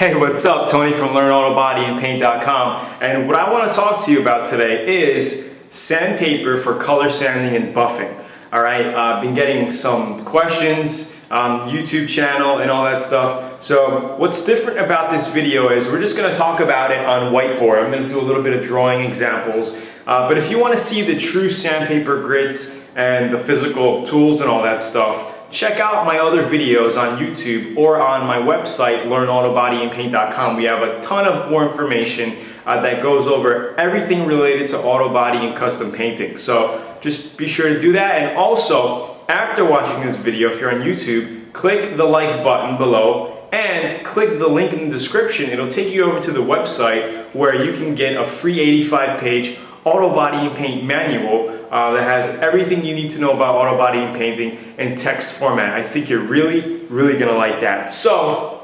Hey, what's up? Tony from LearnAutoBodyAndPaint.com, and what I want to talk to you about today is sandpaper for color sanding and buffing. Alright, I've been getting some questions on the YouTube channel and all that stuff. So what's different about this video is we're just going to talk about it on whiteboard. I'm going to do a little bit of drawing examples. But if you want to see the true sandpaper grits and the physical tools and all that stuff, check out my other videos on YouTube or on my website, LearnAutoBodyAndPaint.com. We have a ton of more information that goes over everything related to auto body and custom painting. So just be sure to do that. And also, after watching this video, if you're on YouTube, click the like button below and click the link in the description. It'll take you over to the website where you can get a free 85-page auto body and paint manual that has everything you need to know about auto body and painting in text format. I think you're really gonna like that. So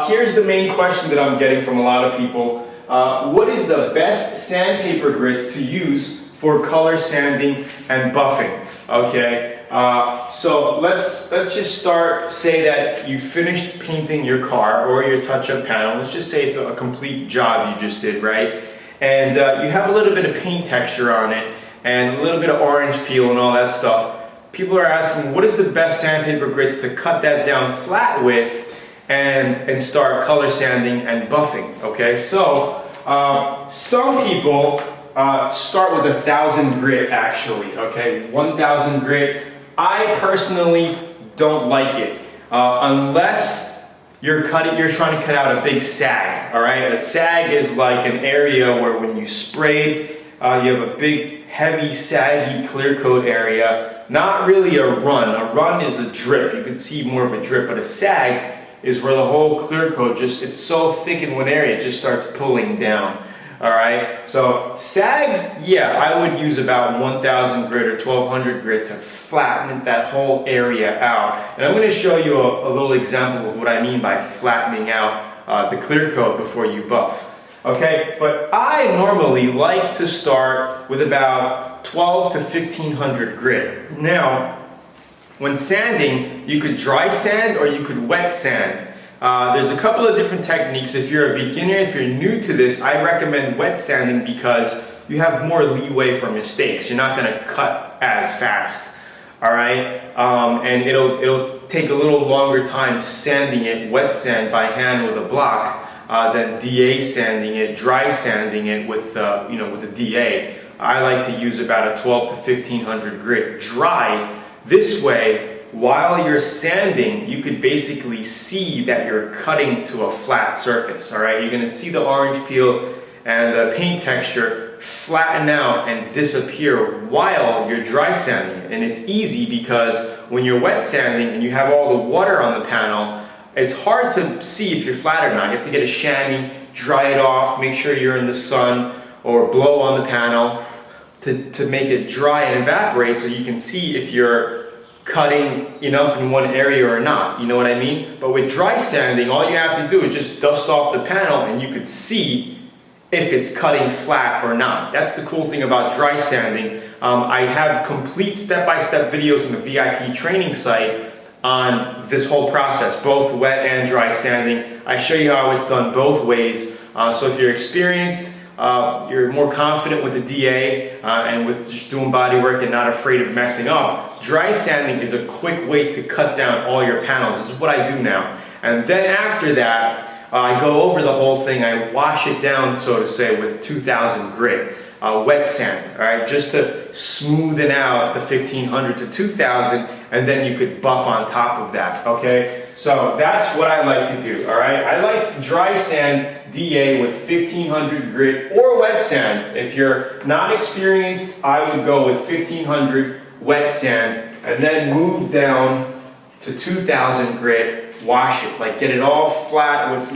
here's the main question that I'm getting from a lot of people. What is the best sandpaper grits to use for color sanding and buffing? Okay, so let's just start. Say that you finished painting your car or your touch-up panel. Let's just say it's a complete job you just did, right? And you have a little bit of paint texture on it and a little bit of orange peel and all that stuff. People are asking, what is the best sandpaper grits to cut that down flat with and start color sanding and buffing? Okay, so some people start with 1,000 grit actually, okay, 1,000 grit. I personally don't like it unless you're trying to cut out a big sag, all right? A sag is like an area where when you sprayed, you have a big, heavy, saggy clear coat area. Not really a run. A run is a drip. You can see more of a drip, but a sag is where the whole clear coat it's so thick in one area, it just starts pulling down. All right, so sags, yeah, I would use about 1,000 grit or 1,200 grit to flatten that whole area out. And I'm going to show you a little example of what I mean by flattening out the clear coat before you buff. Okay, but I normally like to start with about 1,200 to 1,500 grit. Now, when sanding, you could dry sand or you could wet sand. There's a couple of different techniques. If you're a beginner, if you're new to this, I recommend wet sanding because you have more leeway for mistakes. You're not going to cut as fast, all right? And it'll take a little longer time sanding it, wet sand by hand with a block, than DA sanding it, dry sanding it with with a DA. I like to use about a 1,200 to 1,500 grit dry. This way, while you're sanding, you could basically see that you're cutting to a flat surface, all right? You're going to see the orange peel and the paint texture flatten out and disappear while you're dry sanding. And it's easy because when you're wet sanding and you have all the water on the panel, it's hard to see if you're flat or not. You have to get a chamois, dry it off, make sure you're in the sun, or blow on the panel to make it dry and evaporate so you can see if you're cutting enough in one area or not, you know what I mean? But with dry sanding, all you have to do is just dust off the panel and you could see if it's cutting flat or not. That's the cool thing about dry sanding. I have complete step-by-step videos on the VIP training site on this whole process, both wet and dry sanding. I show you how it's done both ways. So if you're experienced, you're more confident with the DA and with just doing body work and not afraid of messing up, dry sanding is a quick way to cut down all your panels. This is what I do now. And then after that, I go over the whole thing. I wash it down, so to say, with 2,000 grit, wet sand, all right, just to smoothen out the 1,500 to 2,000, and then you could buff on top of that, okay? So that's what I like to do, all right? I like to dry sand DA with 1,500 grit or wet sand. If you're not experienced, I would go with 1,500 wet sand and then move down to 2,000 grit, wash it, like get it all flat with,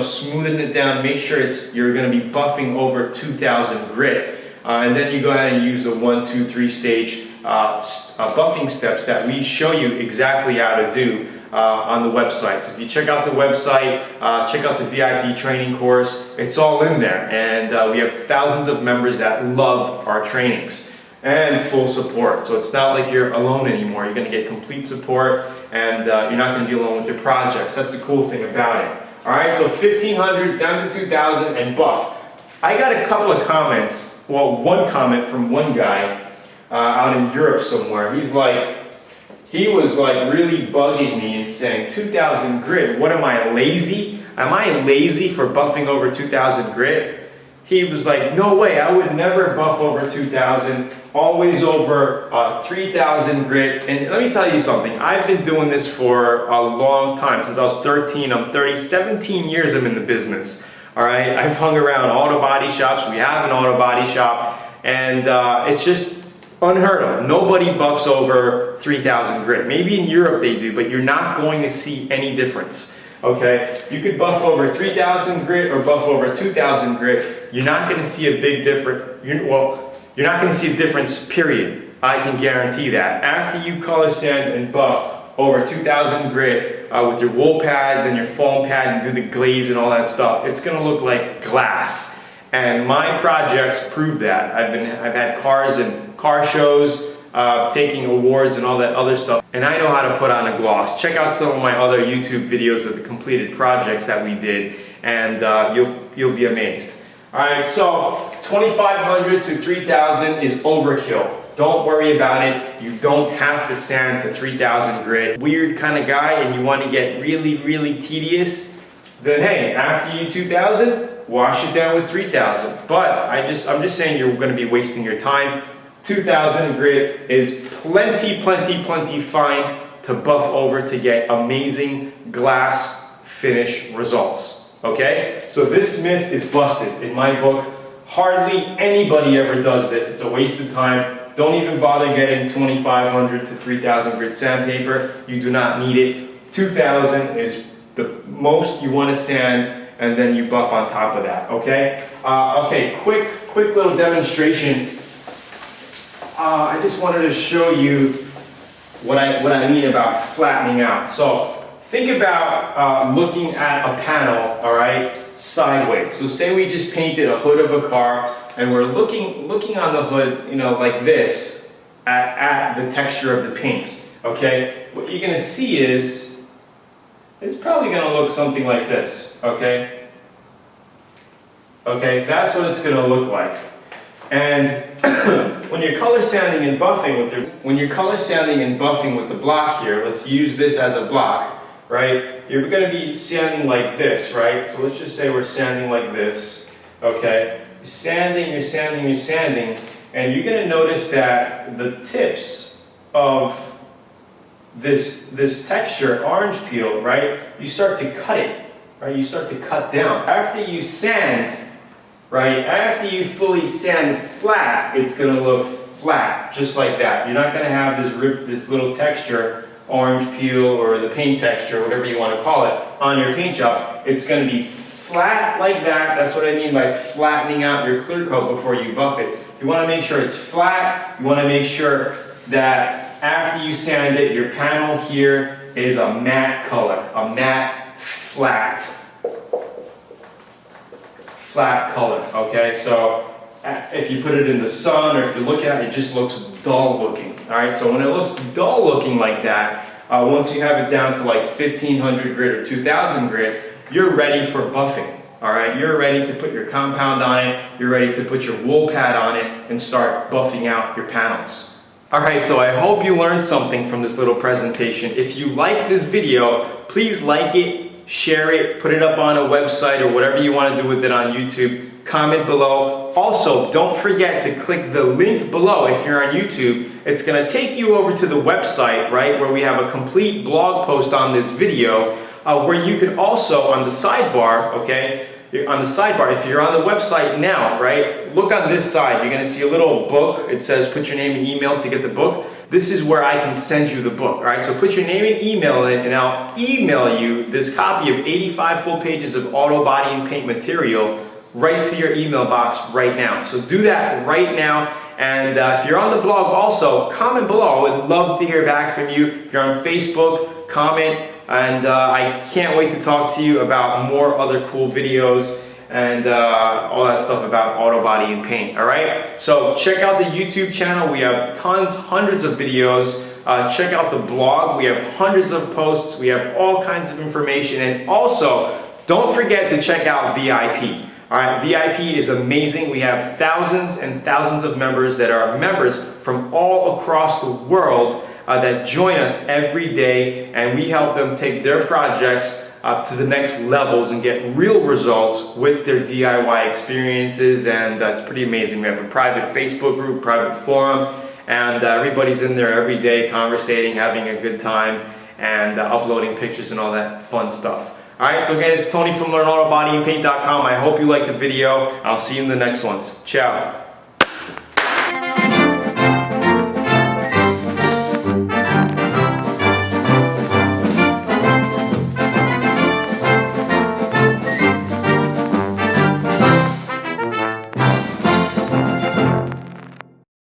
smoothing it down, make sure you're going to be buffing over 2,000 grit. And then you go ahead and use the 1, 2, 3 stage buffing steps that we show you exactly how to do on the website. So if you check out the website, check out the VIP training course, it's all in there. And we have thousands of members that love our trainings and full support. So it's not like you're alone anymore. You're going to get complete support and you're not going to be alone with your projects. That's the cool thing about it. All right, so 1500 down to 2000 and buff. I got a couple of comments, well, one comment from one guy out in Europe somewhere. He was like really bugging me and saying, 2000 grit, what am I, lazy? Am I lazy for buffing over 2000 grit? He was like, no way, I would never buff over 2000, always over 3000 grit. And let me tell you something, I've been doing this for a long time, since I was 13, I'm 30, 17 years I'm in the business. All right, I've hung around auto body shops, we have an auto body shop, and it's just unheard of. Nobody buffs over 3000 grit. Maybe in Europe they do, but you're not going to see any difference. Okay, you could buff over 3000 grit or buff over 2000 grit. You're not going to see a big difference. You're not going to see a difference, period. I can guarantee that. After you color sand and buff over 2000 grit with your wool pad, then your foam pad, and do the glaze and all that stuff, it's going to look like glass. And my projects prove that. I've had cars in car shows, taking awards and all that other stuff, and I know how to put on a gloss. Check out some of my other YouTube videos of the completed projects that we did, and you'll be amazed. All right, so 2500 to 3000 is overkill. Don't worry about it. You don't have to sand to 3000 grit. Weird kind of guy, and you want to get really, really tedious, then hey, after you 2000, wash it down with 3000. But I'm just saying you're going to be wasting your time. 2000 grit is plenty fine to buff over to get amazing glass finish results. Okay? So this myth is busted in my book. Hardly anybody ever does this. It's a waste of time. Don't even bother getting 2500 to 3000 grit sandpaper. You do not need it. 2000 is the most you want to sand, and then you buff on top of that. Okay? Okay, quick little demonstration. I just wanted to show you what I mean about flattening out. So think about looking at a panel, all right, sideways. So say we just painted a hood of a car, and we're looking on the hood, you know, like this, at the texture of the paint. Okay, what you're gonna see is it's probably gonna look something like this. Okay, that's what it's gonna look like. And when you're color sanding and buffing with the block here, let's use this as a block, right? You're going to be sanding like this, right? So let's just say we're sanding like this, okay? You're sanding, and you're going to notice that the tips of this texture, orange peel, right? You start to cut it, right? You start to cut down. After you sand, right, after you fully sand flat, it's going to look flat, just like that. You're not going to have this little texture, orange peel or the paint texture, whatever you want to call it, on your paint job. It's going to be flat like that. That's what I mean by flattening out your clear coat before you buff it. You want to make sure it's flat. You want to make sure that after you sand it, your panel here is a matte color, a matte, flat color, okay? So if you put it in the sun or if you look at it, it just looks dull looking, all right? So when it looks dull looking like that, once you have it down to like 1500 grit or 2000 grit, you're ready for buffing, all right? You're ready to put your compound on it, you're ready to put your wool pad on it and start buffing out your panels. All right, so I hope you learned something from this little presentation. If you like this video, please like it, share it, put it up on a website or whatever you want to do with it on YouTube. Comment below. Also, don't forget to click the link below if you're on YouTube. It's going to take you over to the website, right, where we have a complete blog post on this video, where you can also, on the sidebar, okay, on the sidebar, if you're on the website now, right, look on this side. You're going to see a little book. It says put your name and email to get the book. This is where I can send you the book, all right? So put your name and email in, and I'll email you this copy of 85 full pages of auto body and paint material right to your email box right now. So do that right now. And if you're on the blog also, comment below. I would love to hear back from you. If you're on Facebook, comment. And I can't wait to talk to you about more other cool videos and all that stuff about auto body and paint, all right? So check out the YouTube channel. We have hundreds of videos. Check out the blog. We have hundreds of posts. We have all kinds of information. And also, don't forget to check out VIP. All right, VIP is amazing. We have thousands and thousands of members that are members from all across the world that join us every day, and we help them take their projects up to the next levels and get real results with their DIY experiences, and that's pretty amazing. We have a private Facebook group, private forum, and everybody's in there every day conversating, having a good time, and uploading pictures and all that fun stuff. Alright, so again, it's Tony from LearnAutoBodyAndPaint.com. I hope you liked the video. I'll see you in the next ones. Ciao.